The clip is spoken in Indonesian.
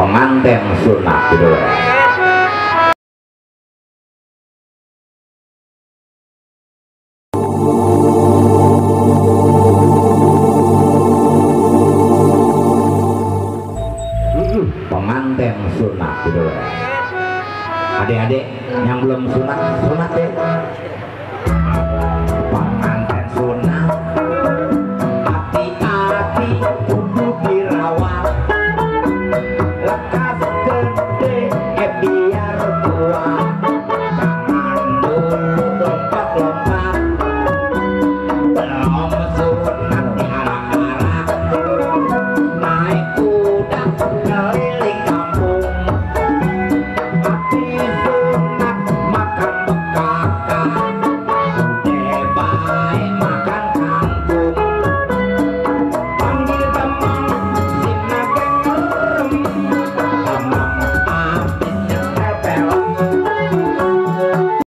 pengantin sunat gitu. Pengantin sunat gitu. Adik-adik yang belum sunat, sunat deh.